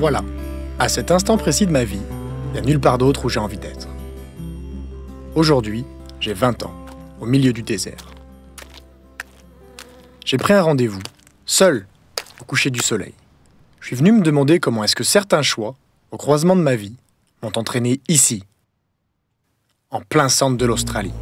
Voilà, à cet instant précis de ma vie, il n'y a nulle part d'autre où j'ai envie d'être. Aujourd'hui, j'ai 20 ans, au milieu du désert. J'ai pris un rendez-vous, seul, au coucher du soleil. Je suis venu me demander comment est-ce que certains choix, au croisement de ma vie, m'ont entraîné ici, en plein centre de l'Australie.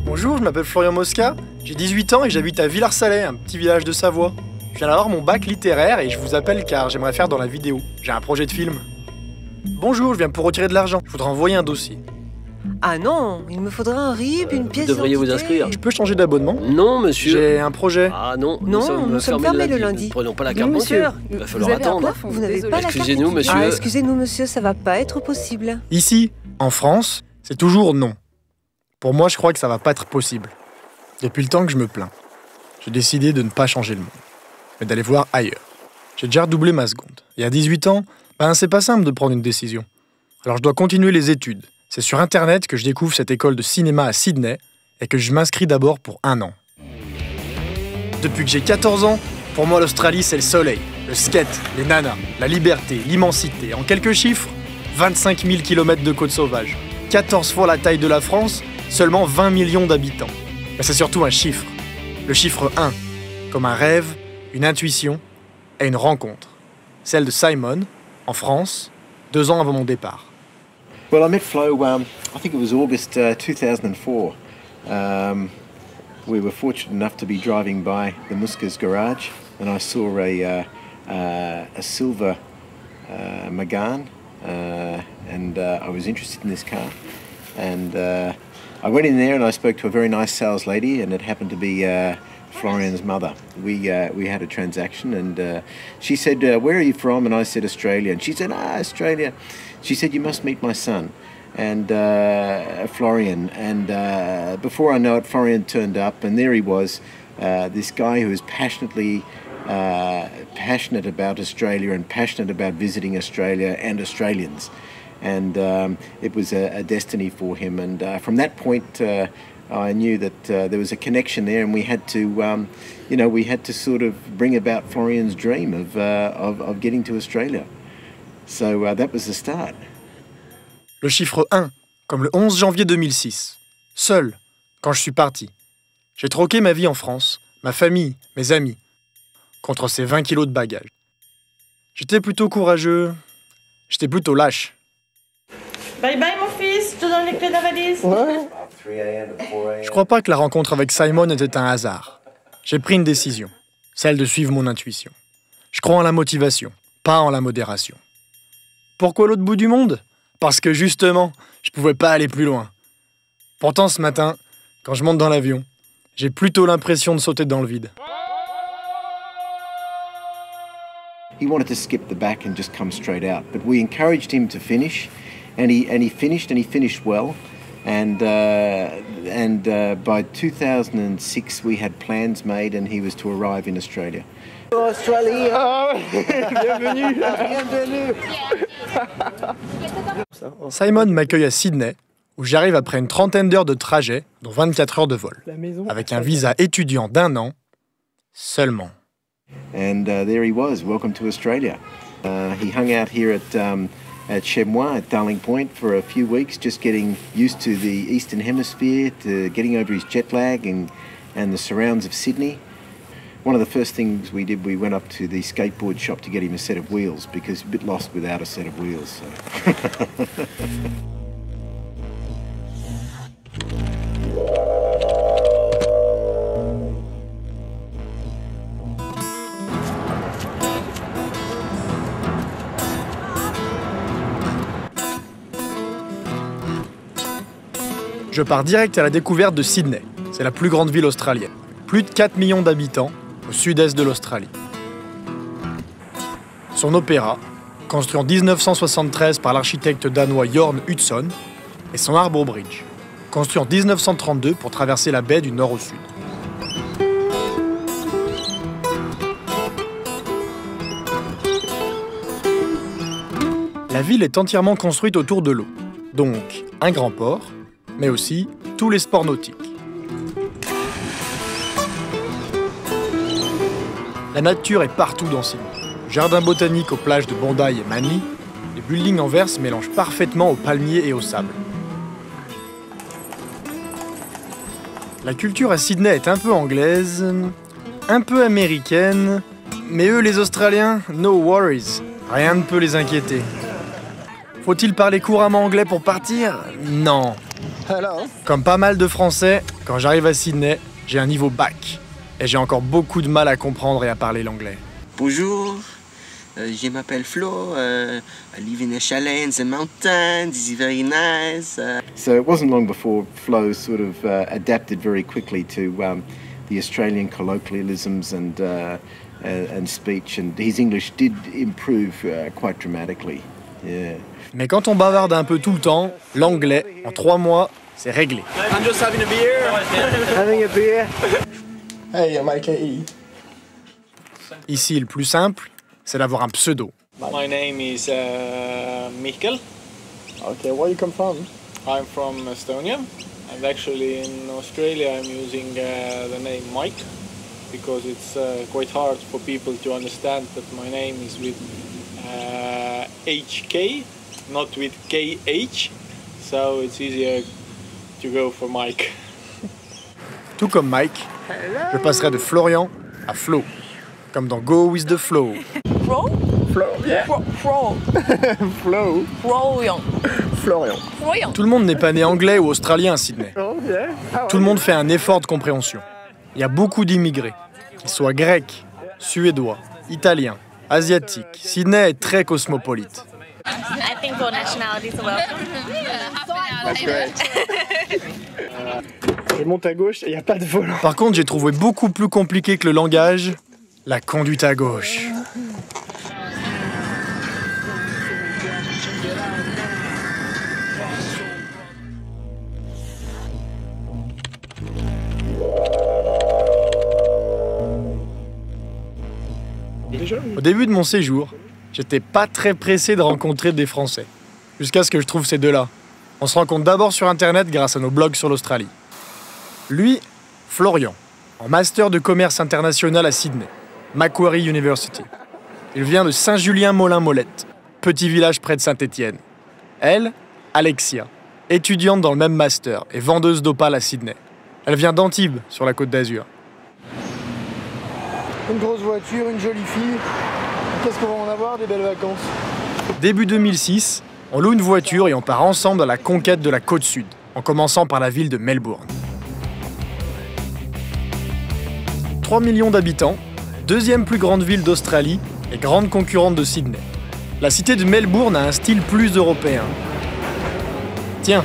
Bonjour, je m'appelle Florian Mosca, j'ai 18 ans et j'habite à Villars-Salais, un petit village de Savoie. Je viens d'avoir mon bac littéraire et je vous appelle car j'aimerais faire dans la vidéo. J'ai un projet de film. Bonjour, je viens pour retirer de l'argent. Je voudrais envoyer un dossier. Ah non, il me faudra un RIB, une pièce d'identité. Vous devriez vous inscrire. Je peux changer d'abonnement? Non, monsieur. J'ai un projet. Ah non, Non, nous sommes fermés le lundi. Nous ne prenons pas la Oui, carte monsieur. bancaire. Il va falloir attendre. Vous n'avez pas la carte Excusez-nous, d'identité. monsieur. Ah, excusez-nous, monsieur, ça va pas être possible. Ici, en France, c'est toujours non. Pour moi, je crois que ça va pas être possible. Depuis le temps que je me plains, j'ai décidé de ne pas changer le monde, mais d'aller voir ailleurs. J'ai déjà redoublé ma seconde. Et à 18 ans, c'est pas simple de prendre une décision. Alors je dois continuer les études. C'est sur Internet que je découvre cette école de cinéma à Sydney et que je m'inscris d'abord pour 1 an. Depuis que j'ai 14 ans, pour moi l'Australie c'est le soleil, le skate, les nanas, la liberté, l'immensité. En quelques chiffres, 25 000 km de côte sauvage, 14 fois la taille de la France, seulement 20 millions d'habitants. Mais c'est surtout un chiffre, le chiffre 1, comme un rêve, une intuition et une rencontre. Celle de Simon, en France, 2 ans avant mon départ. Well, I met Flo, I think it was August 2004. We were fortunate enough to be driving by the Musca's garage and I saw a silver Megane and I was interested in this car. And I went in there and I spoke to a very nice sales lady and it happened to be Florian's mother. We had a transaction and she said, where are you from? And I said, Australia. And she said, Australia. She said, you must meet my son and Florian. And before I know it, Florian turned up and there he was, this guy who was passionate about Australia and passionate about visiting Australia and Australians. And it was a destiny for him. And from that point, I knew that there was a connection there, and we had to sort of bring about Florian's dream of getting to Australia. So that was the start. Le chiffre 1, comme le 11 janvier 2006. Seul, quand je suis parti. J'ai troqué ma vie en France, ma famille, mes amis, contre ces 20 kilos de bagages. J'étais plutôt courageux, j'étais plutôt lâche. Bye bye mon fils, je te donne les clés de la valise. Ouais. Je crois pas que la rencontre avec Simon était un hasard. J'ai pris une décision, celle de suivre mon intuition. Je crois en la motivation, pas en la modération. Pourquoi l'autre bout du monde? Parce que justement, je pouvais pas aller plus loin. Pourtant ce matin, quand je monte dans l'avion, j'ai plutôt l'impression de sauter dans le vide. He wanted to skip the back and just come straight out, but we encouraged him to finish. And he finished well, and by 2006 we had plans made, and he was to arrive in Australia. Australie, bienvenue, bienvenue. Simon m'accueille à Sydney, où j'arrive après une 30aine d'heures de trajet, dont 24 heures de vol, avec un visa étudiant d'1 an seulement. And there he was. Welcome to Australia. He hung out here at Chemois, at Darling Point, for a few weeks, just getting used to the Eastern Hemisphere, to getting over his jet lag and the surrounds of Sydney. One of the first things we did, we went up to the skateboard shop to get him a set of wheels, because he's a bit lost without a set of wheels. So. Je pars direct à la découverte de Sydney. C'est la plus grande ville australienne. Plus de 4 millions d'habitants au sud-est de l'Australie. Son opéra, construit en 1973 par l'architecte danois Jorn Utzon, et son Harbour Bridge, construit en 1932 pour traverser la baie du nord au sud. La La ville est entièrement construite autour de l'eau. Donc, un grand port, mais aussi tous les sports nautiques. La nature est partout dans Sydney. Du jardin botanique aux plages de Bondi et Manly, les buildings en verre se mélangent parfaitement aux palmiers et au sable. La culture à Sydney est un peu anglaise, un peu américaine, mais eux les Australiens, no worries, rien ne peut les inquiéter. Faut-il parler couramment anglais pour partir? Non. Comme pas mal de Français, quand j'arrive à Sydney, j'ai un niveau bac. Et j'ai encore beaucoup de mal à comprendre et à parler l'anglais. Bonjour, je m'appelle Flo. I live in a chalet in the mountains. This is very nice. So it wasn't long before Flo sort of adapted very quickly to the Australian colloquialisms and speech, and his English did improve quite dramatically. Yeah. Mais quand on bavarde un peu tout le temps, l'anglais, en 3 mois, c'est réglé. I'm just having a beer. Having a beer. Hey, I'm AKE. Ici, le plus simple, c'est d'avoir un pseudo. My name is Mikkel. Okay, where you come from? I'm from Estonia, and actually in Australia I'm using the name Mike because it's quite hard for people to understand that my name is with HK, not with KH, so it's easier to go for Mike. Tout comme Mike, je passerai de Florian à Flo, comme dans Go with the Flow. Flo? Flo, yeah. Flo. Flow. Florian. Florian. Florian. Tout le monde n'est pas né anglais ou australien à Sydney. Tout le monde fait un effort de compréhension. Il y a beaucoup d'immigrés, qu'ils soient grecs, suédois, italiens, asiatiques. Sydney est très cosmopolite. I think all nationalities are welcome. That's great. Je monte à gauche et il n'y a pas de volant. Par contre, j'ai trouvé beaucoup plus compliqué que le langage, la conduite à gauche. Au début de mon séjour, j'étais pas très pressé de rencontrer des Français. Jusqu'à ce que je trouve ces deux-là. On se rencontre d'abord sur Internet grâce à nos blogs sur l'Australie. Lui, Florian, en master de commerce international à Sydney, Macquarie University. Il vient de Saint-Julien-Molin-Molette, petit village près de Saint-Étienne. Elle, Alexia, étudiante dans le même master et vendeuse d'opale à Sydney. Elle vient d'Antibes, sur la Côte d'Azur. Une grosse voiture, une jolie fille. Qu'est-ce qu'on va en avoir, des belles vacances? Début 2006, on loue une voiture et on part ensemble à la conquête de la côte sud, en commençant par la ville de Melbourne. 3 millions d'habitants, deuxième plus grande ville d'Australie et grande concurrente de Sydney. La cité de Melbourne a un style plus européen. Tiens,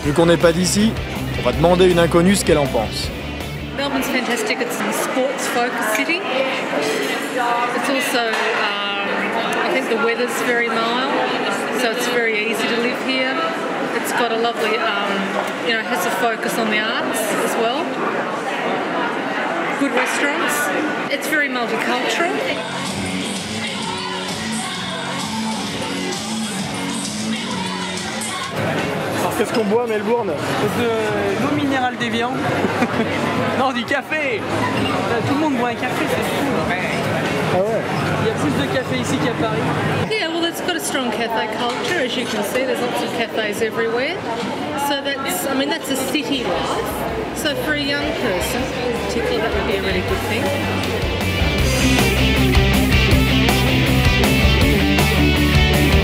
vu qu'on n'est pas d'ici, on va demander à une inconnue ce qu'elle en pense. Melbourne's fantastic. It's a sports-focused city. It's also, I think the weather's very mild, so it's very easy to live here. It's got a lovely, it has a focus on the arts as well. Good restaurants. It's very multicultural. Alors qu'est-ce qu'on boit à Melbourne? De l'eau minérale d'Évian. Non, du café. Tout le monde boit un café, c'est fou. Ah ouais. Il y a plus de café ici qu'à Paris. Yeah, well, it's got a strong cafe culture, as you can see. There's lots of cafes everywhere. So that's a city life. So for a young person, in particular, that would be a really good thing.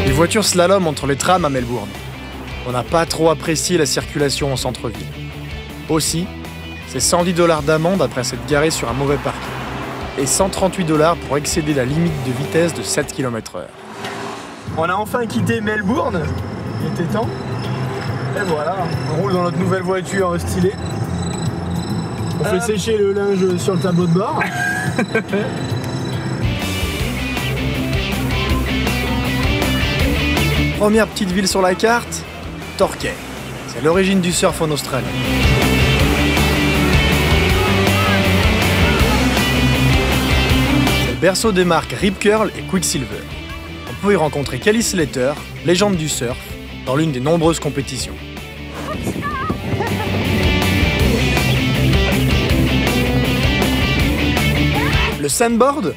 Les voitures slalom entre les trams à Melbourne. On n'a pas trop apprécié la circulation en centre-ville. Aussi, c'est 110 $ d'amende après s'être garé sur un mauvais parking. Et 138 $ pour excéder la limite de vitesse de 7 km/h. On a enfin quitté Melbourne. Il était temps. Et voilà, on roule dans notre nouvelle voiture stylée. On fait sécher le linge sur le tableau de bord. Première petite ville sur la carte, Torquay. C'est l'origine du surf en Australie. C'est le berceau des marques Rip Curl et Quicksilver. On peut y rencontrer Kelly Slater, légende du surf, dans l'une des nombreuses compétitions. Le sandboard,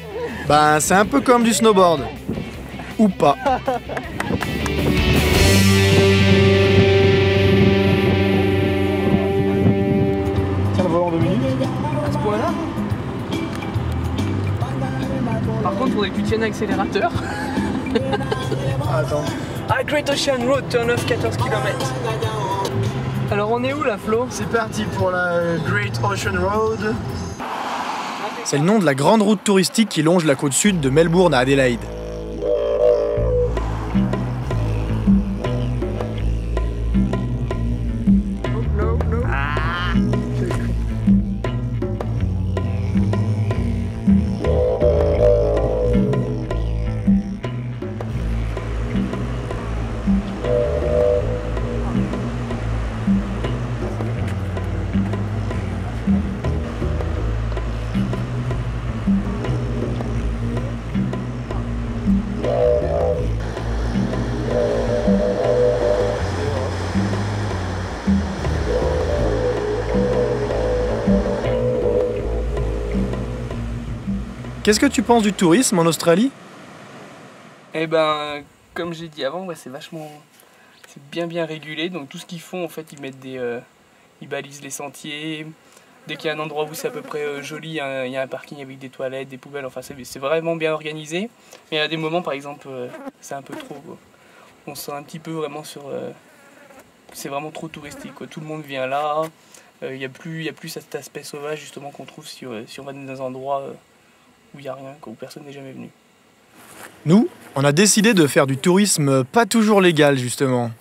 ben c'est un peu comme du snowboard. Ou pas. Tiens le volant Dominique. À ce point-là. Par contre, faudrait que tu tiennes l'accélérateur. Attends. Ah, Great Ocean Road, turn off 14 km. Alors on est où là, Flo? C'est parti pour la Great Ocean Road. C'est le nom de la grande route touristique qui longe la côte sud de Melbourne à Adélaïde. Qu'est-ce que tu penses du tourisme en Australie? Eh ben, comme j'ai dit avant, ouais, c'est bien régulé. Donc tout ce qu'ils font, en fait, ils mettent ils balisent les sentiers. Dès qu'il y a un endroit où c'est à peu près joli, il y a un parking avec des toilettes, des poubelles. Enfin, c'est vraiment bien organisé. Mais il y a des moments, par exemple, c'est un peu trop. On se sent un petit peu vraiment sur. C'est vraiment trop touristique, quoi. Tout le monde vient là. Il y a plus cet aspect sauvage justement qu'on trouve si on va dans des endroits où il n'y a rien, où personne n'est jamais venu. Nous, on a décidé de faire du tourisme pas toujours légal, justement.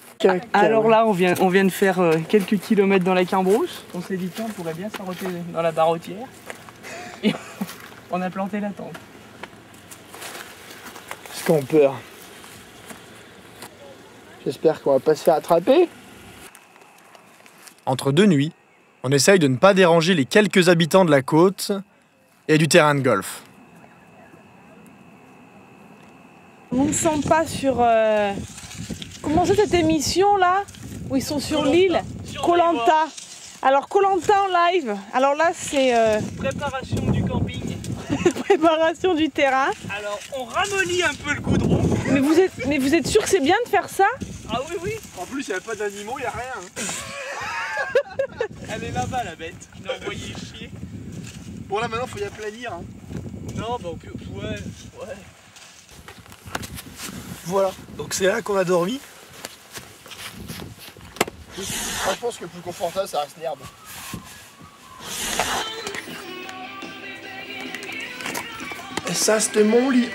Alors là, on vient de faire quelques kilomètres dans la Cambrousse. On s'est dit qu'on pourrait bien s'arrêter dans la Barrotière. Et on a planté la tente. Est-ce qu'on peur? J'espère qu'on va pas se faire attraper. Entre deux nuits, on essaye de ne pas déranger les quelques habitants de la côte et du terrain de golf. Nous ne sommes pas sur... Comment c'est cette émission là? Où ils sont sur l'île Koh-Lanta. Alors Koh-Lanta en live. Alors là c'est... Préparation du camping. Préparation du terrain. Alors on ramollit un peu le goudron. Mais vous êtes sûr que c'est bien de faire ça? Ah oui, oui. En plus, il n'y a pas d'animaux, il n'y a rien. Elle est là-bas la bête. Je l'ai envoyé chier. Bon là maintenant, faut y aplanir. Hein. Non, bah ouais. Voilà, donc c'est là qu'on a dormi. Moi, je pense que le plus confortable, ça reste l'herbe. Et ça, c'était mon lit.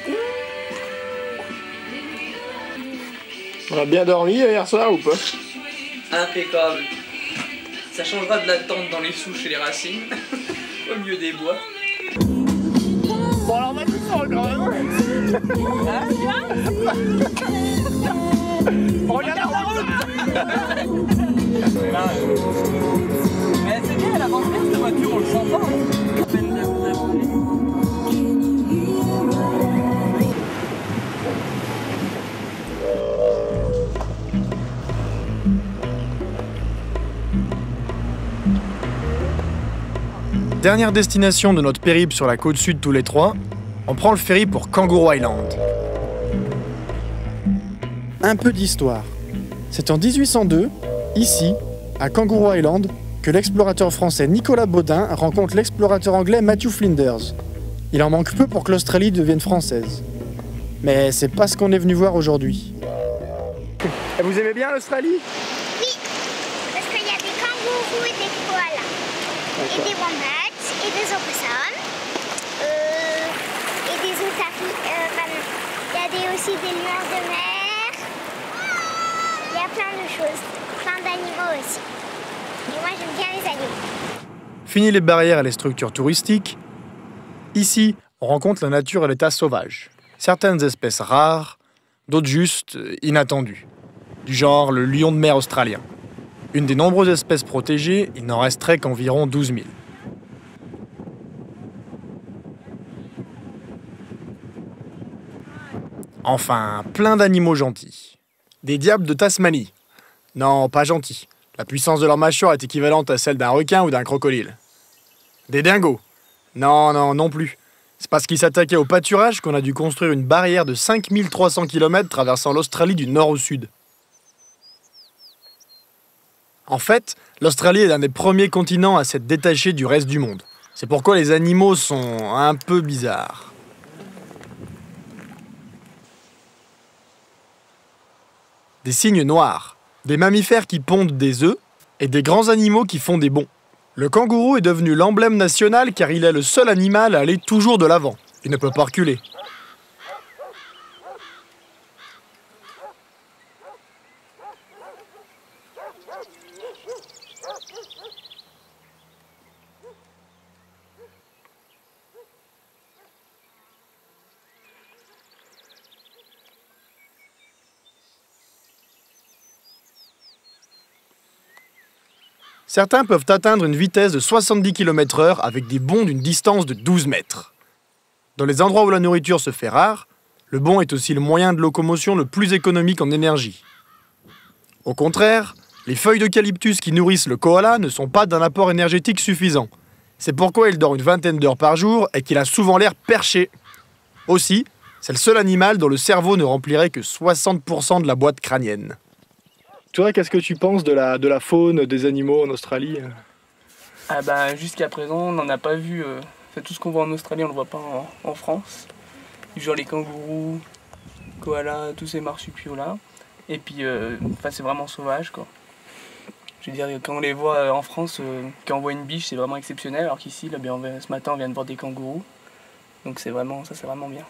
On a bien dormi hier soir ou pas? Impeccable. Ça changera de la tente dans les souches et les racines, au milieu des bois. Bon alors on a tout fort quand même. Regarde la route. Mais c'est bien, elle avance bien cette voiture, on le sent pas. Dernière destination de notre périple sur la côte sud tous les trois, on prend le ferry pour Kangaroo Island. Un peu d'histoire. C'est en 1802, ici, à Kangaroo Island, que l'explorateur français Nicolas Baudin rencontre l'explorateur anglais Matthew Flinders. Il en manque peu pour que l'Australie devienne française. Mais c'est pas ce qu'on est venu voir aujourd'hui. Et vous aimez bien l'Australie? Oui, parce qu'il y a des kangourous et des koalas. Et des wombats, et des opossums, et des otaries. Il y a aussi des lions de mer. Il y a plein de choses, plein d'animaux aussi. Et moi j'aime bien les animaux. Fini les barrières et les structures touristiques. Ici, on rencontre la nature à l'état sauvage. Certaines espèces rares, d'autres juste inattendues. Du genre le lion de mer australien. Une des nombreuses espèces protégées, il n'en resterait qu'environ 12 000. Enfin, plein d'animaux gentils. Des diables de Tasmanie. Non, pas gentils. La puissance de leur mâchoire est équivalente à celle d'un requin ou d'un crocodile. Des dingos. Non plus. C'est parce qu'ils s'attaquaient au pâturage qu'on a dû construire une barrière de 5300 km traversant l'Australie du nord au sud. En fait, l'Australie est l'un des premiers continents à s'être détaché du reste du monde. C'est pourquoi les animaux sont un peu bizarres. Des cygnes noirs, des mammifères qui pondent des œufs et des grands animaux qui font des bonds. Le kangourou est devenu l'emblème national car il est le seul animal à aller toujours de l'avant. Il ne peut pas reculer. Certains peuvent atteindre une vitesse de 70 km/h avec des bonds d'une distance de 12 mètres. Dans les endroits où la nourriture se fait rare, le bond est aussi le moyen de locomotion le plus économique en énergie. Au contraire, les feuilles d'eucalyptus qui nourrissent le koala ne sont pas d'un apport énergétique suffisant. C'est pourquoi il dort une vingtaine d'heures par jour et qu'il a souvent l'air perché. Aussi, c'est le seul animal dont le cerveau ne remplirait que 60% de la boîte crânienne. Toi, qu'est-ce que tu penses de la faune des animaux en Australie? Ah bah, jusqu'à présent, on n'en a pas vu. Tout ce qu'on voit en Australie, on ne le voit pas en France. Genre les kangourous, koalas, tous ces marsupiaux là. Et puis, c'est vraiment sauvage, quoi. Je veux dire, quand on les voit en France, quand on voit une biche, c'est vraiment exceptionnel. Alors qu'ici, là, ce matin, on vient de voir des kangourous. Donc c'est vraiment bien.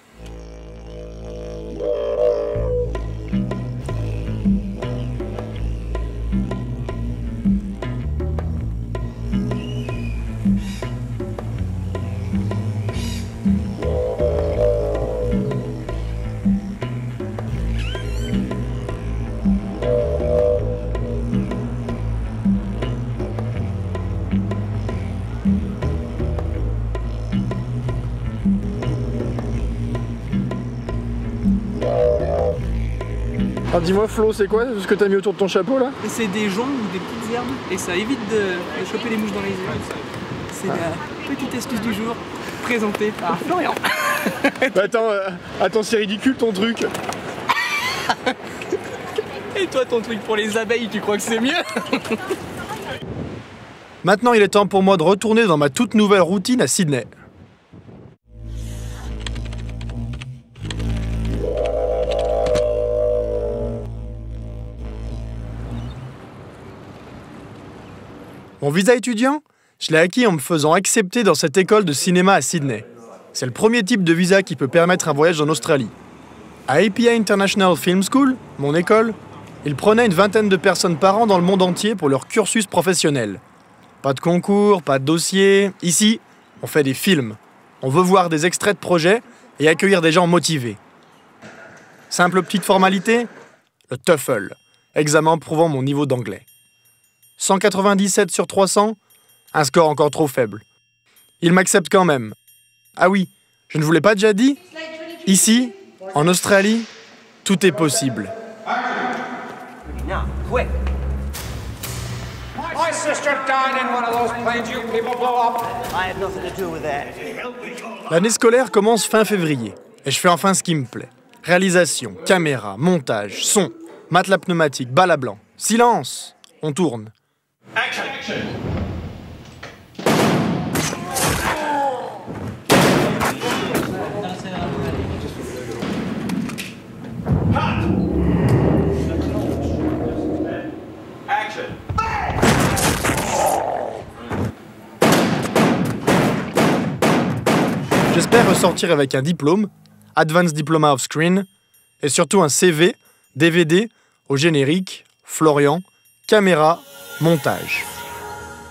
Alors dis-moi Flo, c'est quoi ce que t'as mis autour de ton chapeau là? C'est des joncs ou des petites herbes et ça évite de choper les mouches dans les yeux. C'est la petite astuce du jour présentée par Florian. Attends, c'est ridicule ton truc. Et toi ton truc pour les abeilles, tu crois que c'est mieux? Maintenant, il est temps pour moi de retourner dans ma toute nouvelle routine à Sydney. Mon visa étudiant, je l'ai acquis en me faisant accepter dans cette école de cinéma à Sydney. C'est le premier type de visa qui peut permettre un voyage en Australie. À APA International Film School, mon école, ils prenaient une vingtaine de personnes par an dans le monde entier pour leur cursus professionnel. Pas de concours, pas de dossier. Ici, on fait des films. On veut voir des extraits de projets et accueillir des gens motivés. Simple petite formalité, le TOEFL, examen prouvant mon niveau d'anglais. 197 sur 300, un score encore trop faible. Ils m'acceptent quand même. Ah oui, je ne vous l'ai pas déjà dit? Ici, en Australie, tout est possible. My sister died in one of those planes you people blow up. I had nothing to do with that. L'année scolaire commence fin février et je fais enfin ce qui me plaît. Réalisation, caméra, montage, son, matelas pneumatique, bal à blanc. Silence! On tourne. Action. J'espère ressortir avec un diplôme, Advanced Diploma of Screen, et surtout un CV, DVD, au générique, Florian, caméra, montage.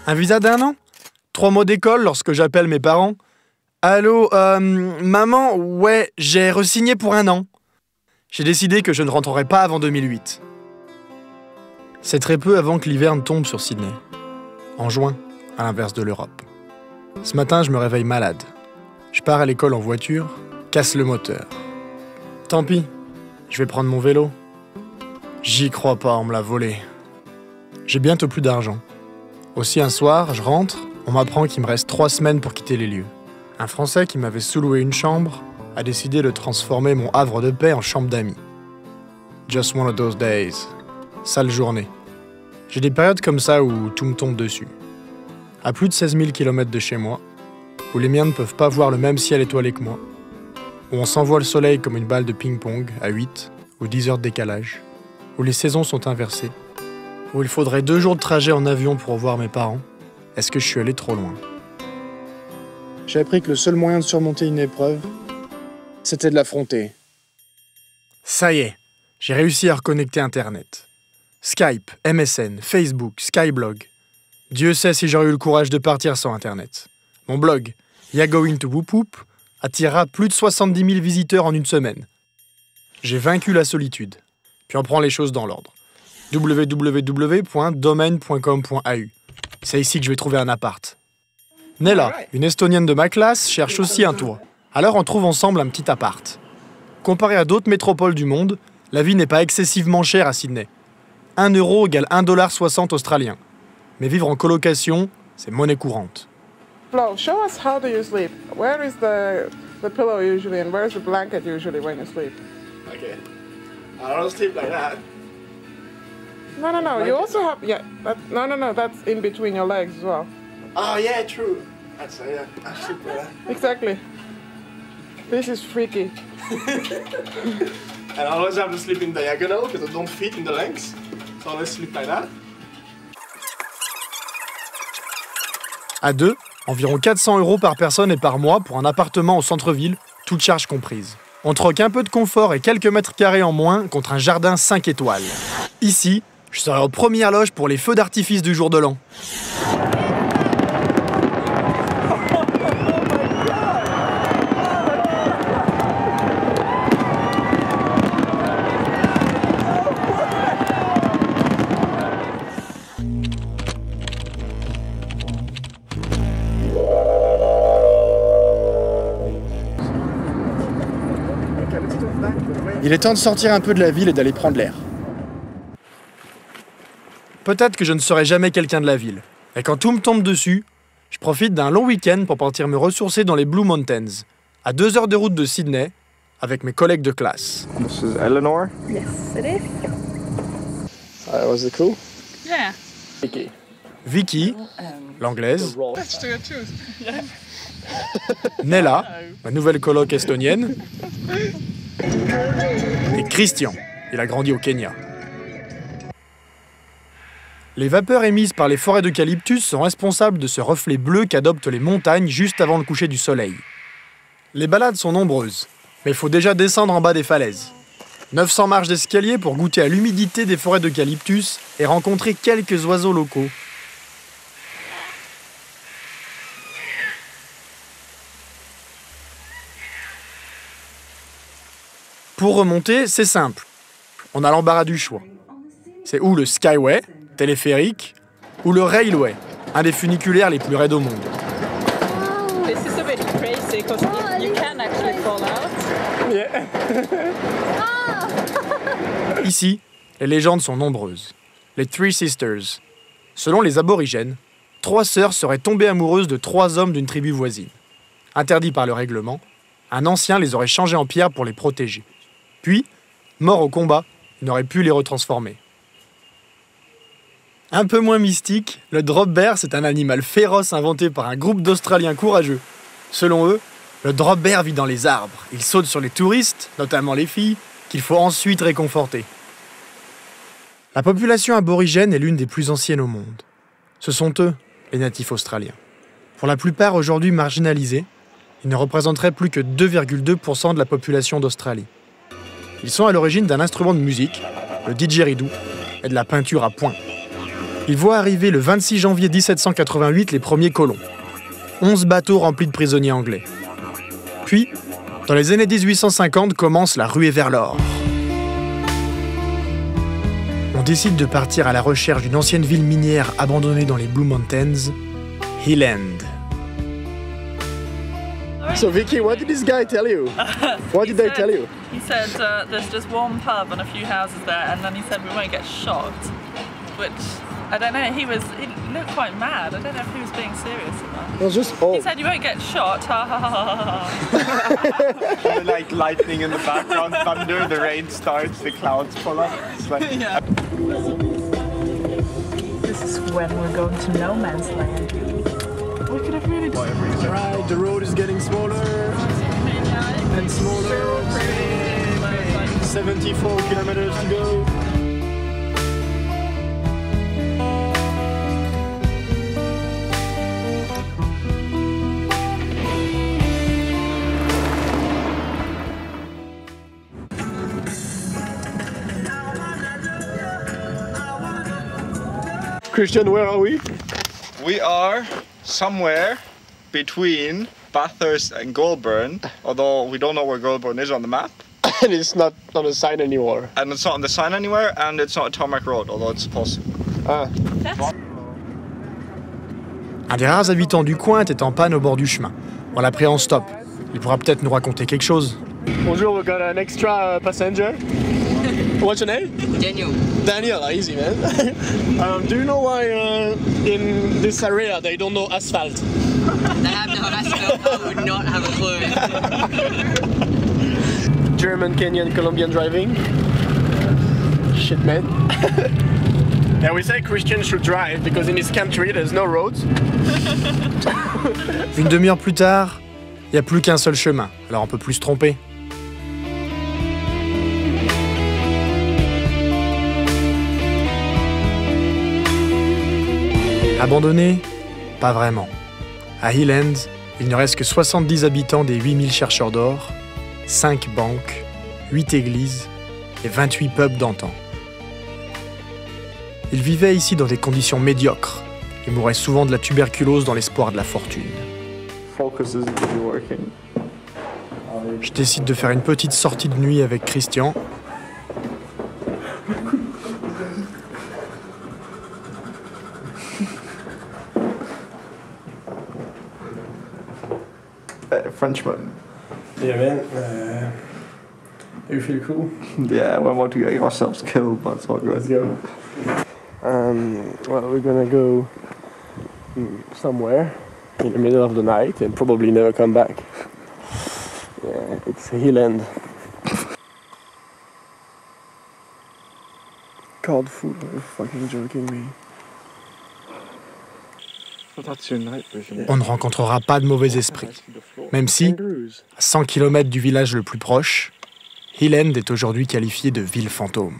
Un visa d'1 an? 3 mois d'école lorsque j'appelle mes parents. Allô, maman, ouais, j'ai re-signé pour 1 an. J'ai décidé que je ne rentrerai pas avant 2008. C'est très peu avant que l'hiver ne tombe sur Sydney. En juin, à l'inverse de l'Europe. Ce matin, je me réveille malade. Je pars à l'école en voiture, casse le moteur. Tant pis, Je vais prendre mon vélo. J'y crois pas, on me l'a volé. J'ai bientôt plus d'argent. Aussi un soir, je rentre, on m'apprend qu'il me reste 3 semaines pour quitter les lieux. Un Français qui m'avait sous-loué une chambre a décidé de transformer mon havre de paix en chambre d'amis. Just one of those days. Sale journée. J'ai des périodes comme ça où tout me tombe dessus. À plus de 16 000 km de chez moi, où les miens ne peuvent pas voir le même ciel étoilé que moi, où on s'envoie le soleil comme une balle de ping-pong à 8 ou 10 heures de décalage, où les saisons sont inversées, où il faudrait 2 jours de trajet en avion pour revoir mes parents, est-ce que je suis allé trop loin? J'ai appris que le seul moyen de surmonter une épreuve, c'était de l'affronter. Ça y est, j'ai réussi à reconnecter Internet. Skype, MSN, Facebook, Skyblog. Dieu sait si j'aurais eu le courage de partir sans Internet. Mon blog, Yagoing to Whoop Whoop, attirera plus de 70 000 visiteurs en une semaine. J'ai vaincu la solitude. Puis on prend les choses dans l'ordre. www.domaine.com.au. C'est ici que je vais trouver un appart. Nella, une Estonienne de ma classe, cherche aussi un toit. Alors on trouve ensemble un petit appart. Comparé à d'autres métropoles du monde, la vie n'est pas excessivement chère à Sydney. 1 euro égale 1,60 $ australien. Mais vivre en colocation, c'est monnaie courante. Flo, show us how do you sleep. Where is the pillow usually and where is the blanket usually when you sleep? Okay. I don't sleep like that. No. You also have no. That's in between your legs as well. Oh yeah, true. That's yeah. I sleep like that. Exactly. This is freaky. And I always have to sleep in diagonal because I don't fit in the length. So I always sleep like that. À 2, environ 400 € par personne et par mois pour un appartement au centre-ville, toutes charges comprises. On troque un peu de confort et quelques mètres carrés en moins contre un jardin 5 étoiles. Ici, je serai aux premières loges pour les feux d'artifice du jour de l'an. Il est temps de sortir un peu de la ville et d'aller prendre l'air. Peut-être que je ne serai jamais quelqu'un de la ville. Et quand tout me tombe dessus, je profite d'un long week-end pour partir me ressourcer dans les Blue Mountains, à 2 heures de route de Sydney, avec mes collègues de classe. This is Eleanor. Yes, it is. Was it cool? Yeah. Vicky. Vicky, l'anglaise. Let's do it too. Nella, ma nouvelle coloc estonienne. Et Christian, il a grandi au Kenya. Les vapeurs émises par les forêts d'eucalyptus sont responsables de ce reflet bleu qu'adoptent les montagnes juste avant le coucher du soleil. Les balades sont nombreuses, mais il faut déjà descendre en bas des falaises. 900 marches d'escalier pour goûter à l'humidité des forêts d'eucalyptus et rencontrer quelques oiseaux locaux. Pour remonter, c'est simple. On a l'embarras du choix. C'est ou le Skyway, téléphérique, ou le Railway, un des funiculaires les plus raides au monde. This is a bit crazy because you can actually fall out. Yeah. Ici, les légendes sont nombreuses. Les Three Sisters. Selon les aborigènes, 3 sœurs seraient tombées amoureuses de 3 hommes d'une tribu voisine. Interdits par le règlement, un ancien les aurait changés en pierre pour les protéger. Puis, mort au combat, il n'aurait pu les retransformer. Un peu moins mystique, le drop bear, c'est un animal féroce inventé par un groupe d'Australiens courageux. Selon eux, le drop bear vit dans les arbres. Il saute sur les touristes, notamment les filles, qu'il faut ensuite réconforter. La population aborigène est l'une des plus anciennes au monde. Ce sont eux, les natifs australiens. Pour la plupart aujourd'hui marginalisés, ils ne représenteraient plus que 2,2% de la population d'Australie. Ils sont à l'origine d'un instrument de musique, le didgeridoo, et de la peinture à point. Ils voient arriver le 26 janvier 1788 les premiers colons. 11 bateaux remplis de prisonniers anglais. Puis, dans les années 1850, commence la ruée vers l'or. On décide de partir à la recherche d'une ancienne ville minière abandonnée dans les Blue Mountains, Highland. So Vicky, what did this guy tell you? What did they tell you? He said there's just one pub and a few houses there, and then he said we won't get shot, which I don't know. He looked quite mad. I don't know if he was being serious or not. It was just He said you won't get shot. Ha ha ha ha ha. Like lightning in the background, thunder, the rain starts, the clouds pull up. It's like... Yeah. This is when we're going to no man's land. We could have really right, the road is getting smaller and smaller. 74 kilometers to go. Christian, where are we? We are somewhere between Bathurst and Goulburn, although we don't know where Goulburn is on the map. And it's not on the sign anymore. And it's not on the sign anywhere, and it's not a tarmac road, although it's supposed to. Ah. Un des rares habitants du coin était en panne au bord du chemin. On l'a pris en stop. Il pourra peut-être nous raconter quelque chose. Bonjour, we got an extra passenger. What's your name? Daniel. Daniel, easy man. Do you know why in this area they don't know asphalt? They have no asphalt. I would not have a clue. German, Kenyan, Colombian driving. Shit man. Yeah, we say Christian should drive because in his country there's no roads. Une demi-heure plus tard, il n'y a plus qu'un seul chemin, alors on peut plus se tromper. Abandonné? Pas vraiment. À Hill End, il ne reste que 70 habitants des 8000 chercheurs d'or, 5 banques, 8 églises et 28 pubs d'antan. Ils vivaient ici dans des conditions médiocres et mouraient souvent de la tuberculose dans l'espoir de la fortune. Je décide de faire une petite sortie de nuit avec Christian. Frenchman. Yeah, man. You feel cool? Yeah, we're about to get ourselves killed, but it's all good. Let's go. Well, we're gonna go somewhere in the middle of the night and probably never come back. Yeah, it's Hill End. Cold food, are you fucking joking me? On ne rencontrera pas de mauvais esprit. Même si, à 100 km du village le plus proche, Hill End est aujourd'hui qualifié de ville fantôme.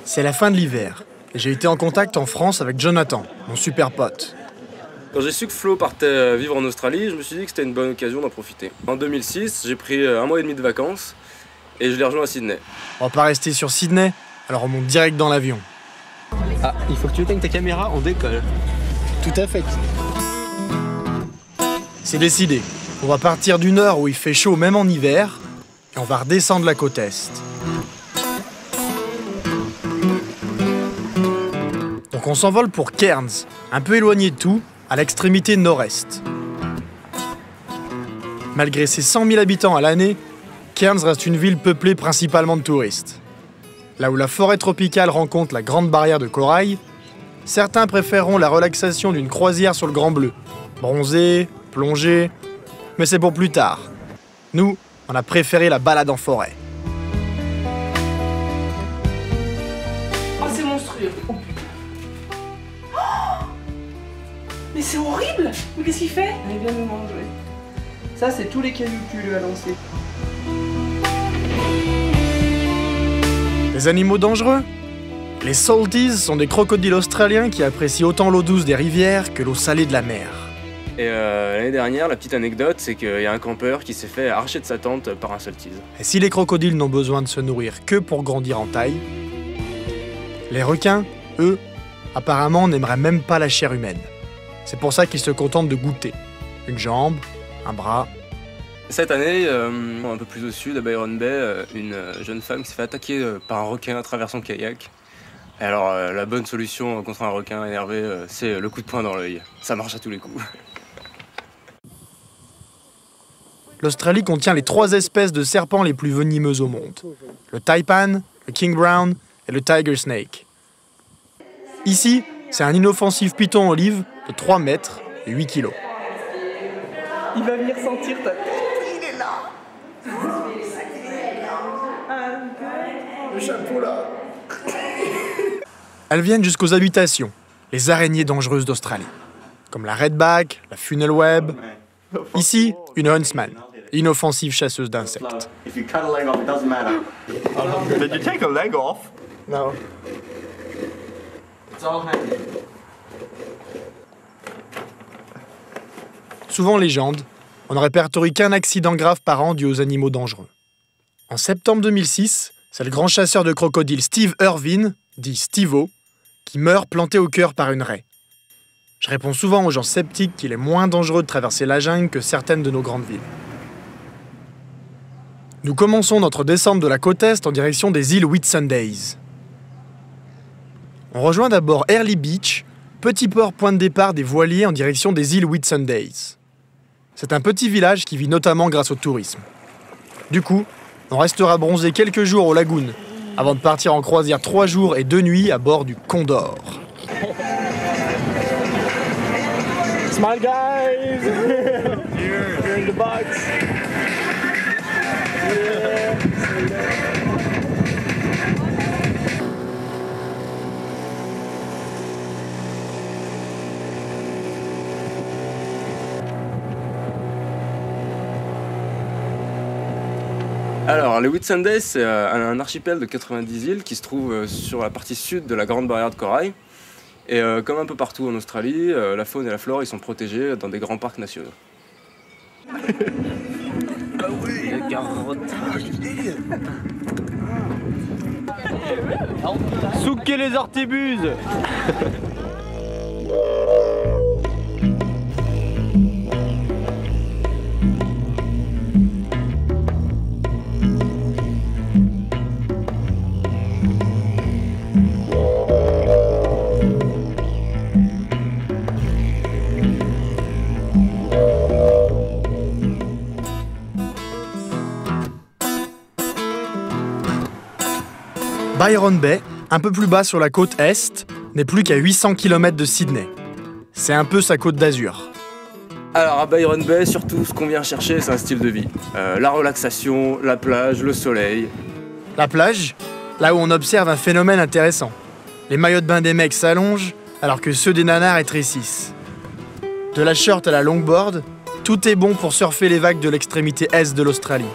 C'est la fin de l'hiver, et j'ai été en contact en France avec Jonathan, mon super pote. Quand j'ai su que Flo partait vivre en Australie, je me suis dit que c'était une bonne occasion d'en profiter. En 2006, j'ai pris 1 mois et demi de vacances et je l'ai rejoint à Sydney. On va pas rester sur Sydney, alors on monte direct dans l'avion. Ah, il faut que tu éteignes ta caméra, on décolle. Tout à fait. C'est décidé. On va partir du nord où il fait chaud même en hiver et on va redescendre la côte est. Donc on s'envole pour Cairns, un peu éloigné de tout, à l'extrémité nord-est. Malgré ses 100 000 habitants à l'année, Cairns reste une ville peuplée principalement de touristes. Là où la forêt tropicale rencontre la grande barrière de corail, certains préféreront la relaxation d'une croisière sur le Grand Bleu. Bronzer, plonger, mais c'est pour plus tard. Nous, on a préféré la balade en forêt. Oh, c'est monstrueux. Oh putain. Oh, mais c'est horrible. Mais qu'est-ce qu'il fait? Il vient nous manger. Ça, c'est tous les cailloux que tu lui as lancés. Les animaux dangereux? Les salties sont des crocodiles australiens qui apprécient autant l'eau douce des rivières que l'eau salée de la mer. Et l'année dernière, la petite anecdote, c'est qu'il y a un campeur qui s'est fait arracher de sa tente par un saltise. Et si les crocodiles n'ont besoin de se nourrir que pour grandir en taille, les requins, eux, apparemment n'aimeraient même pas la chair humaine. C'est pour ça qu'ils se contentent de goûter. Une jambe, un bras, Cette année, un peu plus au sud, à Byron Bay, une jeune femme qui s'est fait attaquer par un requin à travers son kayak. Et alors, la bonne solution contre un requin énervé, c'est le coup de poing dans l'œil. Ça marche à tous les coups. L'Australie contient les 3 espèces de serpents les plus venimeuses au monde. Le taipan, le king brown et le tiger snake. Ici, c'est un inoffensif python olive de 3 mètres et 8 kilos. Il va venir sentir ta tête. Il est là. Le chapeau là. Elles viennent jusqu'aux habitations, les araignées dangereuses d'Australie, comme la redback, la funnel web. Ici, une huntsman, inoffensive chasseuse d'insectes. If you cut a leg off, it doesn't matter. Did you take a leg off? No. It's all handy. Souvent légende, on ne répertorie qu'un accident grave par an dû aux animaux dangereux. En septembre 2006, c'est le grand chasseur de crocodiles Steve Irwin, dit Steve-O, qui meurt planté au cœur par une raie. Je réponds souvent aux gens sceptiques qu'il est moins dangereux de traverser la jungle que certaines de nos grandes villes. Nous commençons notre descente de la côte Est en direction des îles Whitsundays. On rejoint d'abord Early Beach, petit port point de départ des voiliers en direction des îles Whitsundays. C'est un petit village qui vit notamment grâce au tourisme. Du coup, on restera bronzé quelques jours aux lagoons, avant de partir en croisière 3 jours et 2 nuits à bord du Condor. Smile guys! You're in the box. Yeah. Alors, les Whitsundays, c'est un archipel de 90 îles qui se trouve sur la partie sud de la Grande Barrière de Corail. Et comme un peu partout en Australie, la faune et la flore ils sont protégés dans des grands parcs nationaux. Souquez les ortébuses. Byron Bay, un peu plus bas sur la côte Est, n'est plus qu'à 800 km de Sydney. C'est un peu sa côte d'Azur. Alors à Byron Bay, surtout ce qu'on vient chercher, c'est un style de vie. La relaxation, la plage, le soleil. La plage, là où on observe un phénomène intéressant. Les maillots de bain des mecs s'allongent, alors que ceux des nanars rétrécissent. De la short à la longboard, tout est bon pour surfer les vagues de l'extrémité est de l'Australie.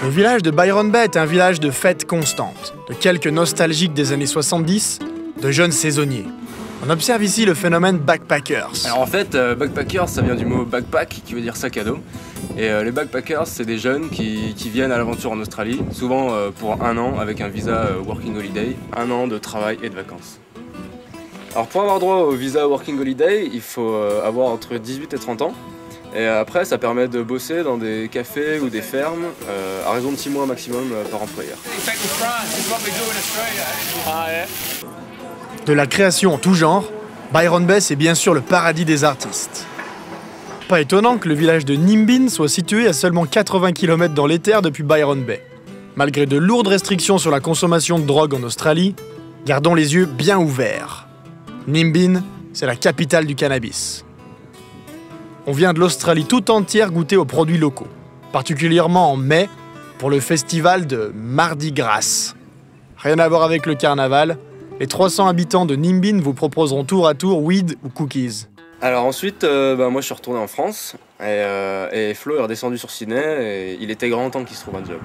Le village de Byron Bay est un village de fêtes constantes, de quelques nostalgiques des années 70, de jeunes saisonniers. On observe ici le phénomène backpackers. Alors en fait, backpackers, ça vient du mot backpack, qui veut dire sac à dos. Et les backpackers, c'est des jeunes qui viennent à l'aventure en Australie, souvent pour 1 an avec un visa Working Holiday, 1 an de travail et de vacances. Alors pour avoir droit au visa Working Holiday, il faut avoir entre 18 et 30 ans. Et après, ça permet de bosser dans des cafés ou des fermes à raison de 6 mois maximum par employeur. De la création en tout genre, Byron Bay, c'est bien sûr le paradis des artistes. Pas étonnant que le village de Nimbin soit situé à seulement 80 km dans l'éther depuis Byron Bay. Malgré de lourdes restrictions sur la consommation de drogue en Australie, gardons les yeux bien ouverts. Nimbin, c'est la capitale du cannabis. On vient de l'Australie tout entière goûter aux produits locaux, particulièrement en mai pour le festival de Mardi Gras. Rien à voir avec le carnaval, les 300 habitants de Nimbin vous proposeront tour à tour weed ou cookies. Alors ensuite, moi je suis retourné en France et Flo est redescendu sur Sydney et il était grand temps qu'il se trouve un job.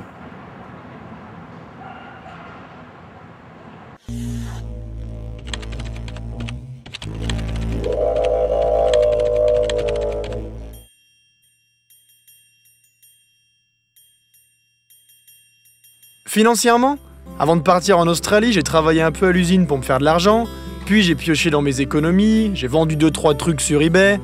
Financièrement, avant de partir en Australie, j'ai travaillé un peu à l'usine pour me faire de l'argent, puis j'ai pioché dans mes économies, j'ai vendu 2-3 trucs sur eBay.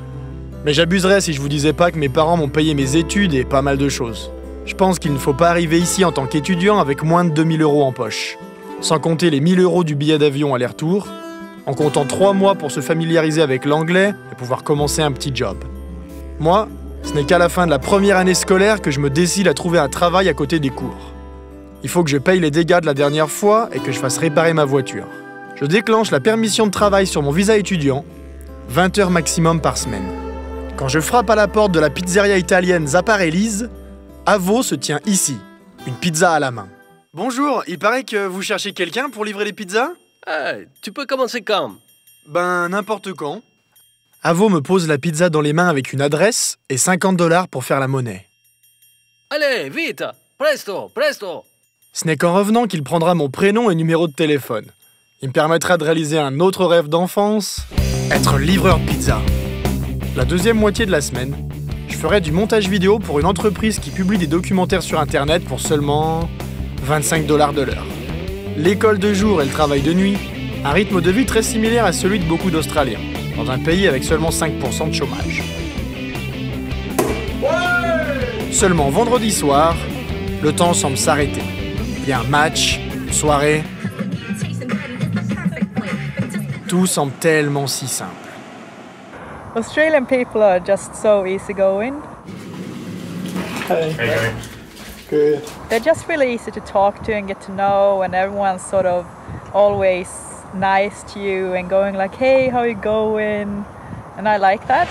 Mais j'abuserais si je vous disais pas que mes parents m'ont payé mes études et pas mal de choses. Je pense qu'il ne faut pas arriver ici en tant qu'étudiant avec moins de 2000 € en poche. Sans compter les 1000 € du billet d'avion aller-retour, en comptant 3 mois pour se familiariser avec l'anglais et pouvoir commencer un petit job. Moi, ce n'est qu'à la fin de la première année scolaire que je me décide à trouver un travail à côté des cours. Il faut que je paye les dégâts de la dernière fois et que je fasse réparer ma voiture. Je déclenche la permission de travail sur mon visa étudiant, 20 heures maximum par semaine. Quand je frappe à la porte de la pizzeria italienne Zapparelli's, Avo se tient ici, une pizza à la main. Bonjour, il paraît que vous cherchez quelqu'un pour livrer les pizzas ? Tu peux commencer quand ? Ben, n'importe quand. Avo me pose la pizza dans les mains avec une adresse et 50 $ pour faire la monnaie. Allez, vite! Presto, presto! Ce n'est qu'en revenant qu'il prendra mon prénom et numéro de téléphone. Il me permettra de réaliser un autre rêve d'enfance, être livreur de pizza. La deuxième moitié de la semaine, je ferai du montage vidéo pour une entreprise qui publie des documentaires sur Internet pour seulement 25 $ de l'heure. L'école de jour et le travail de nuit, un rythme de vie très similaire à celui de beaucoup d'Australiens, dans un pays avec seulement 5% de chômage. Seulement vendredi soir, le temps semble s'arrêter. Il y a un match, une soirée. Tout semble tellement si simple. Australian people are just so easygoing. Hey. How you doing? Good. They're just really easy to talk to and get to know, and everyone's sort of always nice to you and going like, hey, how you going? And I like that.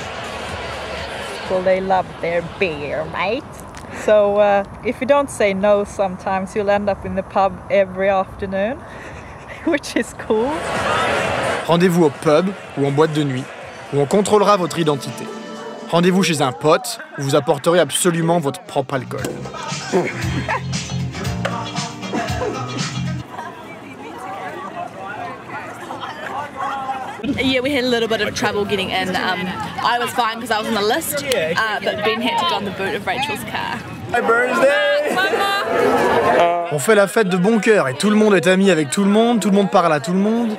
Well, they love their beer, mate. So if you don't say no sometimes, you'll end up in the pub every afternoon, which is cool. Rendez-vous au pub ou en boîte de nuit, où on contrôlera votre identité. Rendez-vous chez un pote, où vous apporterez absolument votre propre alcool. Yeah, we had a little bit of trouble getting in. I was fine because I was on the list, but Ben had to go on the boot of Rachel's car. Happy birthday! On fait la fête de bon cœur et tout le monde est ami avec tout le monde parle à tout le monde.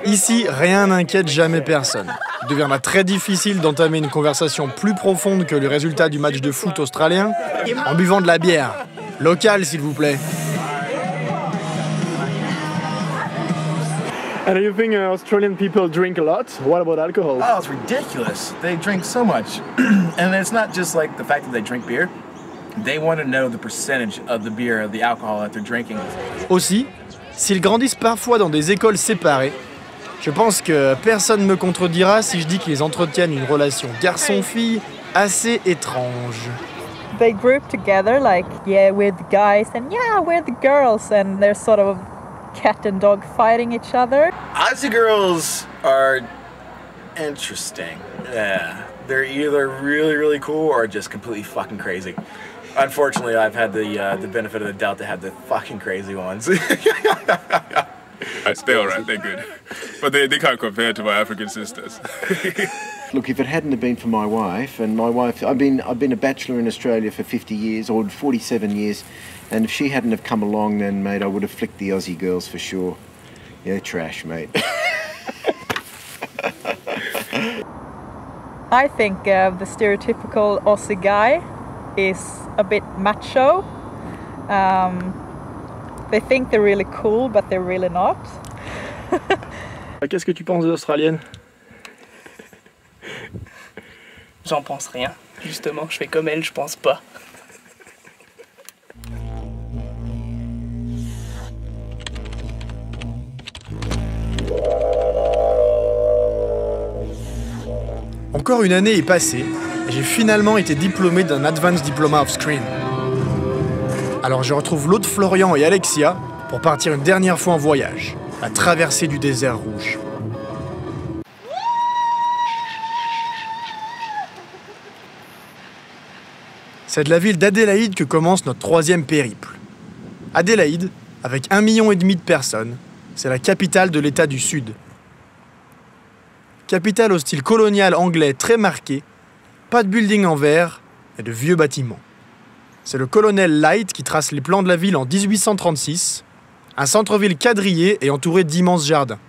Ici, rien n'inquiète jamais personne. Il deviendra très difficile d'entamer une conversation plus profonde que le résultat du match de foot australien en buvant de la bière. Locale, s'il vous plaît. And you think Australian people drink a lot? What about alcohol? Oh, it's ridiculous. They drink so much. And it's not just like the fact that they drink beer. They want to know the percentage of the beer, of the alcohol that they're drinking. Aussi, s'ils grandissent parfois dans des écoles séparées, je pense que personne ne me contredira si je dis qu'ils entretiennent une relation garçon-fille assez étrange. They group together like, yeah, we're the guys and yeah, we're the girls, and they're sort of cat and dog fighting each other. Aussie girls are interesting. Yeah, they're either really, really cool or just completely fucking crazy. Unfortunately, I've had the benefit of the doubt to have the fucking crazy ones. They're alright, they're good. But they can't compare to my African sisters. Look, if it hadn't have been for my wife, and my wife, I've been a bachelor in Australia for 50 years, or 47 years, and if she hadn't have come along, then, mate, I would have flicked the Aussie girls for sure. Yeah, trash, mate. I think the stereotypical Aussie guy is a bit macho. They think they're really cool, but they're really not. Qu'est-ce que tu penses des Australiennes? J'en pense rien. Justement, je fais comme elle, je pense pas. Encore une année est passée et j'ai finalement été diplômé d'un Advanced Diploma of Screen. Alors je retrouve l'autre Florian et Alexia pour partir une dernière fois en voyage, la traversée du désert rouge. C'est de la ville d'Adélaïde que commence notre troisième périple. Adélaïde, avec 1,5 million de personnes, c'est la capitale de l'État du Sud. Capitale au style colonial anglais très marqué, pas de building en verre et de vieux bâtiments. C'est le colonel Light qui trace les plans de la ville en 1836, un centre-ville quadrillé et entouré d'immenses jardins.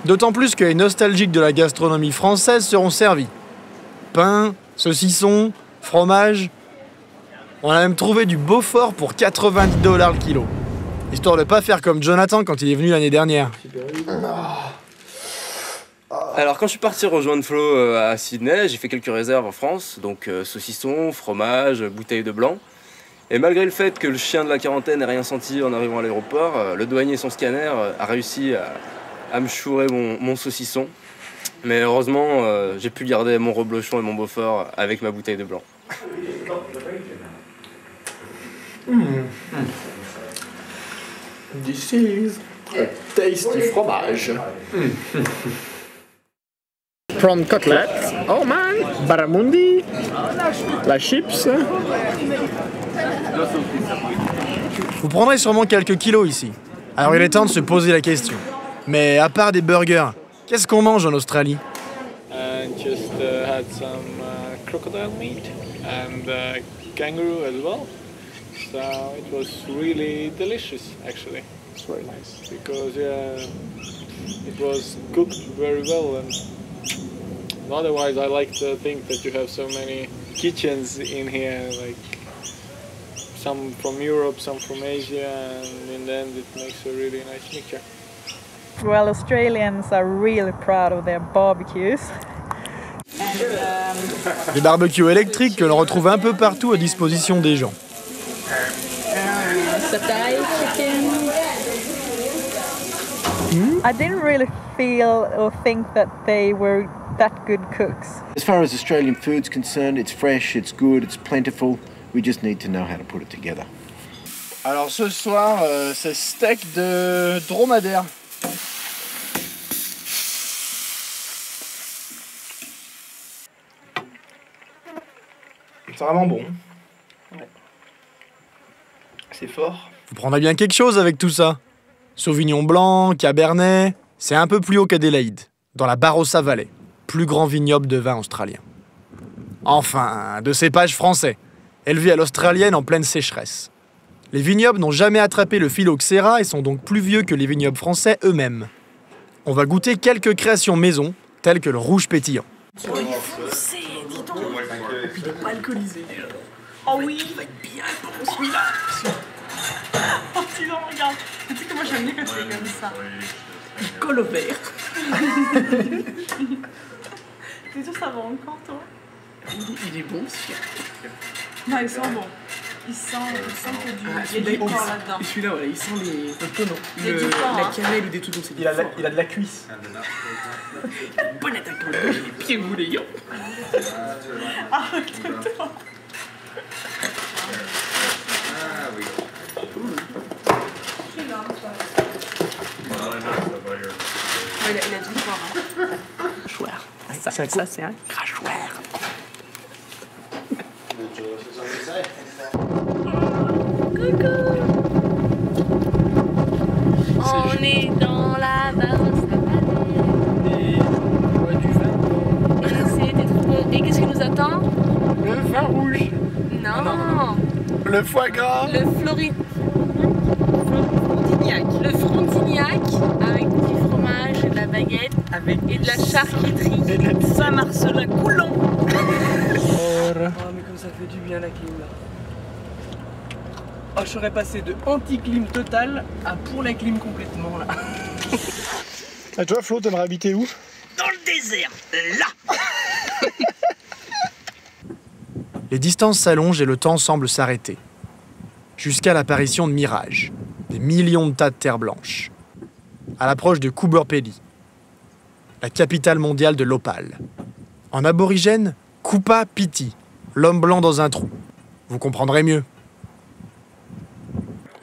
D'autant plus que les nostalgiques de la gastronomie française seront servis. Pain, saucisson, fromage. On a même trouvé du Beaufort pour 90 $ le kilo. Histoire de pas faire comme Jonathan quand il est venu l'année dernière. Alors quand je suis parti rejoindre Flo à Sydney, j'ai fait quelques réserves en France, donc saucisson, fromage, bouteille de blanc. Et malgré le fait que le chien de la quarantaine n'ait rien senti en arrivant à l'aéroport, le douanier et son scanner a réussi à me chourer mon saucisson. Mais heureusement, j'ai pu garder mon reblochon et mon Beaufort avec ma bouteille de blanc. This is a tasty fromage. Prawn cutlets. Oh man, barramundi, la chips. Vous prendrez sûrement quelques kilos ici. Alors il est temps de se poser la question. Mais à part des burgers, qu'est-ce qu'on mange en Australie? And just had some crocodile meat and kangaroo as well. So it was really delicious actually. It's very nice because it was cooked very well, and otherwise I like to think that you have so many kitchens in here, like some from Europe, some from Asia, and in the end it makes a really nice mixture. Well, Australians are really proud of their barbecues. Des barbecues électriques que l'on retrouve un peu partout à disposition des gens. I didn't really feel or think that they were that good cooks. As far as Australian food's concerned, it's fresh, it's good, it's plentiful. We just need to know how to put it together. Alors ce soir, c'est steak de dromadaire. C'est vraiment bon. Ouais. C'est fort. Vous prendrez bien quelque chose avec tout ça. Sauvignon blanc, Cabernet, c'est un peu plus haut qu'Adélaïde, dans la Barossa Valley, plus grand vignoble de vin australien. Enfin, de cépages français, élevés à l'australienne en pleine sécheresse. Les vignobles n'ont jamais attrapé le phylloxéra et sont donc plus vieux que les vignobles français eux-mêmes. On va goûter quelques créations maison, telles que le rouge pétillant. Oh, il est foncé, dis donc. Et puis il est pas alcoolisé. Oh oui, il va être bien pour celui-là. Oh, dis donc, regarde. Tu sais que moi j'aime bien quand c'est comme ça. Il colle au verre. T'es sûr que ça va encore, toi? Il est bon, celui-là. Non, il sent bon. Il sent qu'il y a du porc là-dedans. Celui-là, voilà, il sent les... la cannelle ou des trucs comme ça. Il a de la cuisse. Bon attaquant, j'ai les pieds mouillants. Arrête-toi. Il a du porc. Crachoir. Ça c'est un crachoir. On est dans la Barossa Valley. C'était trop bon. Et qu'est-ce qui nous attend? Le vin rouge. Non. Le foie gras. Le frontignac avec du fromage et de la baguette et de la charcuterie. Et de la pizza. Saint-Marcelin coulant. Oh mais comme ça fait du bien la clim là. Oh, je serais passé de anti-clim total à pour la clim complètement là. Et toi Flo, t'aimerais habiter où? Dans le désert, là. Les distances s'allongent et le temps semble s'arrêter. Jusqu'à l'apparition de mirages, des millions de tas de terre blanche. À l'approche de Coober Pedy, la capitale mondiale de l'opale. En aborigène, Kupa Piti, l'homme blanc dans un trou. Vous comprendrez mieux.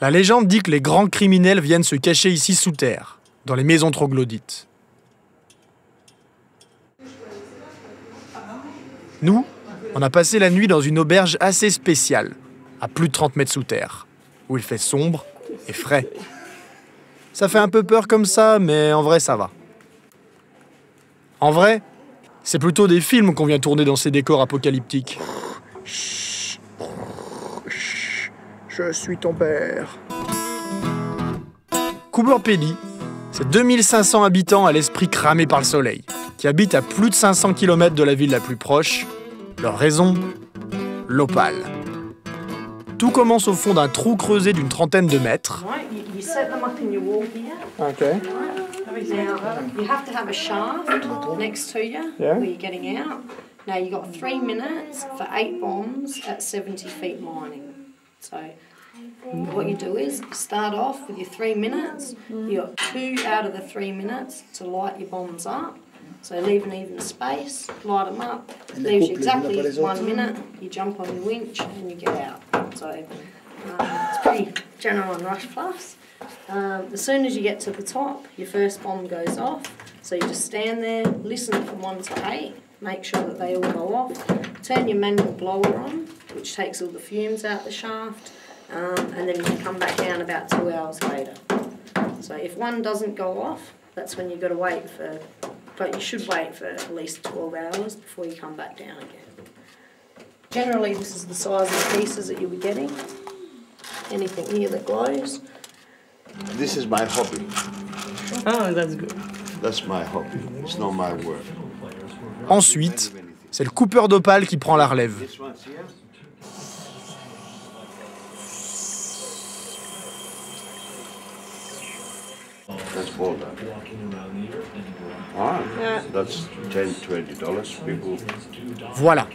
La légende dit que les grands criminels viennent se cacher ici sous terre, dans les maisons troglodytes. Nous, on a passé la nuit dans une auberge assez spéciale, à plus de 30 mètres sous terre, où il fait sombre et frais. Ça fait un peu peur comme ça, mais en vrai ça va. En vrai, c'est plutôt des films qu'on vient tourner dans ces décors apocalyptiques. Je suis ton père. Coober Pedy, c'est 2500 habitants à l'esprit cramé par le soleil, qui habitent à plus de 500 km de la ville la plus proche. Leur raison, l'opale. Tout commence au fond d'un trou creusé d'une trentaine de mètres. You set them up in your wall here. Okay. Now, you have to have a shaft next to you where you're getting out. Now, you've got 3 minutes for 8 bombs at 70 feet mining. So, what you do is start off with your 3 minutes. You got 2 out of the 3 minutes to light your bombs up. So, leave an even space, light them up. Leaves you exactly 1 minute. You jump on your winch and you get out. So, it's pretty general on Rush Plus. As soon as you get to the top, your first bomb goes off. So you just stand there, listen from 1 to 8, make sure that they all go off. Turn your manual blower on, which takes all the fumes out the shaft, and then you can come back down about 2 hours later. So if one doesn't go off, that's when you've got to wait for, but you should wait for at least 12 hours before you come back down again. Generally, this is the size of the pieces that you'll be getting. Anything here that glows. This is my hobby. Oh, that's good. That's my hobby. It's not my work. Ensuite, c'est le coupeur d'opale qui prend la relève. That's boulder. Ah, that's $10-20 people. Voilà.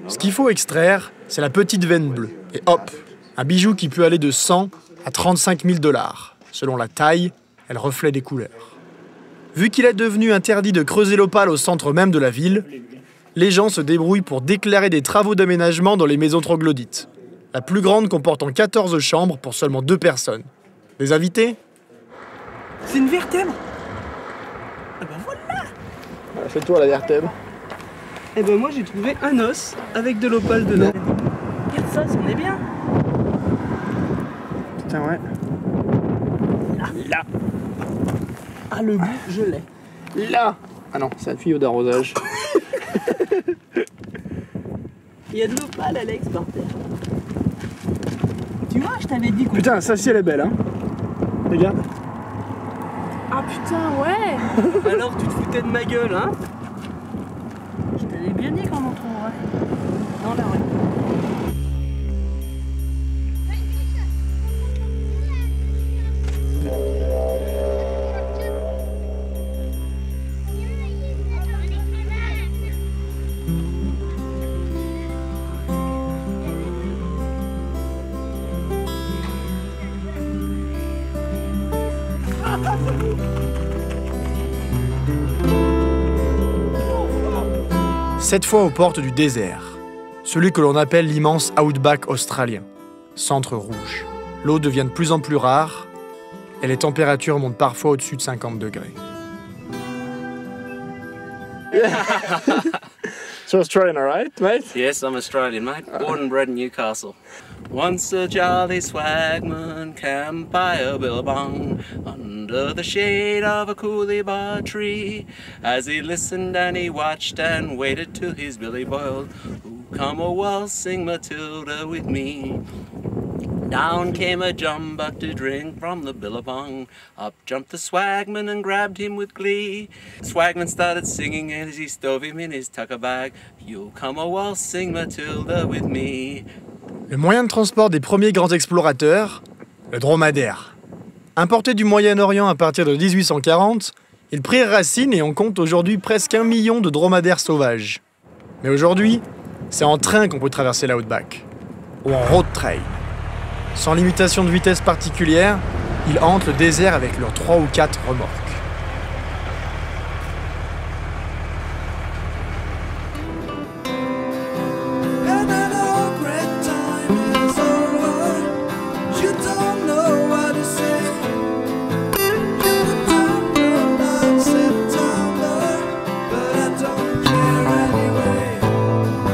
Ce qu'il faut extraire, c'est la petite veine bleue. Et hop, un bijou qui peut aller de 100 à 35 000 $. Selon la taille et le reflet des couleurs. Vu qu'il est devenu interdit de creuser l'opale au centre même de la ville, les gens se débrouillent pour déclarer des travaux d'aménagement dans les maisons troglodytes. La plus grande comportant 14 chambres pour seulement 2 personnes. Les invités ? C'est une vertèbre. Ah ben voilà. Fais-toi la vertèbre. Eh ben moi j'ai trouvé un os avec de l'opale dedans. Regarde ça, on est bien. Putain ouais. Là. Ah le goût, je l'ai. Là. Ah non, c'est un tuyau d'arrosage. Il y a de l'opale, Alex, par terre. Tu vois, je t'avais dit quoi. Putain, ça, elle est belle, hein. Regarde. Ah putain, ouais. Alors tu te foutais de ma gueule, hein. Je t'avais bien dit qu'on en trouverait. Dans la rue. Cette fois aux portes du désert, celui que l'on appelle l'immense outback australien, centre rouge. L'eau devient de plus en plus rare et les températures montent parfois au-dessus de 50 degrés. So Australian, all right, mate? Yes, I'm Australian, mate. Born and bred in Newcastle. Once a jolly swagman camped by a billabong under the shade of a coolibah tree. As he listened and he watched and waited till his billy boiled, "Ooh, come a waltzing Matilda with me." Down came a jumbuck to drink from the billabong. Up jumped the swagman and grabbed him with glee. Swagman started singing as he stove him in his tucker bag. "You'll come a waltzing Matilda with me." Le moyen de transport des premiers grands explorateurs, le dromadaire. Importé du Moyen-Orient à partir de 1840, ils prirent racine et on compte aujourd'hui presque 1 million de dromadaires sauvages. Mais aujourd'hui, c'est en train qu'on peut traverser l'outback, ou en road trail. Sans limitation de vitesse particulière, ils hantent le désert avec leurs 3 ou 4 remorques.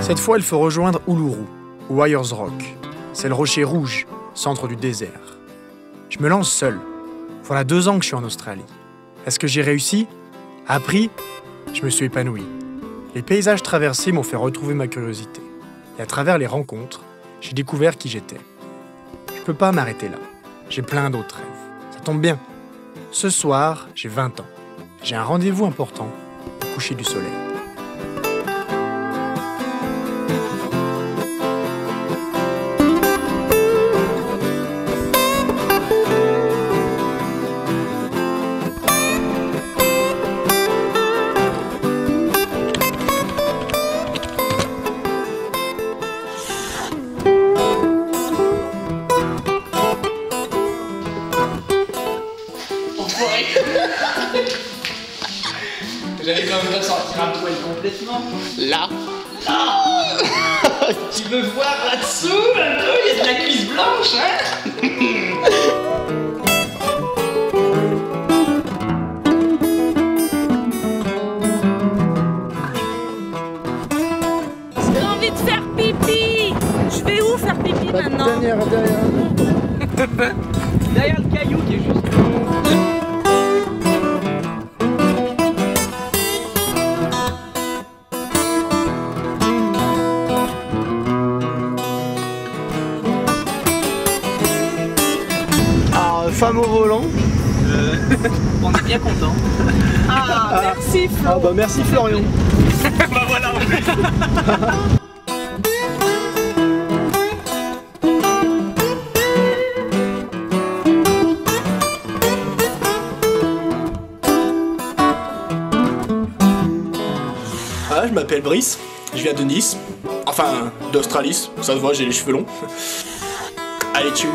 Cette fois, il faut rejoindre Uluru, ou Ayers Rock. C'est le rocher rouge, centre du désert. Je me lance seul. Voilà 2 ans que je suis en Australie. Est-ce que j'ai réussi? Appris? Je me suis épanoui. Les paysages traversés m'ont fait retrouver ma curiosité. Et à travers les rencontres, j'ai découvert qui j'étais. Je peux pas m'arrêter là. J'ai plein d'autres rêves. Ça tombe bien. Ce soir, j'ai 20 ans. J'ai un rendez-vous important au coucher du soleil. J'avais quand même pas sortir un poil complètement. Là. Tu veux voir là-dessous un peu? Il y a de la cuisse blanche, hein? J'ai envie de faire pipi. Je vais où faire pipi maintenant? Derrière. Derrière le caillou qui est juste. Femme au volant. On est bien content. Ah, merci Flo. Ah bah merci Florian. Bah voilà en plus. Ah, je m'appelle Brice, je viens de Nice. Enfin, d'Australis, ça se voit, j'ai les cheveux longs. Allez, tu.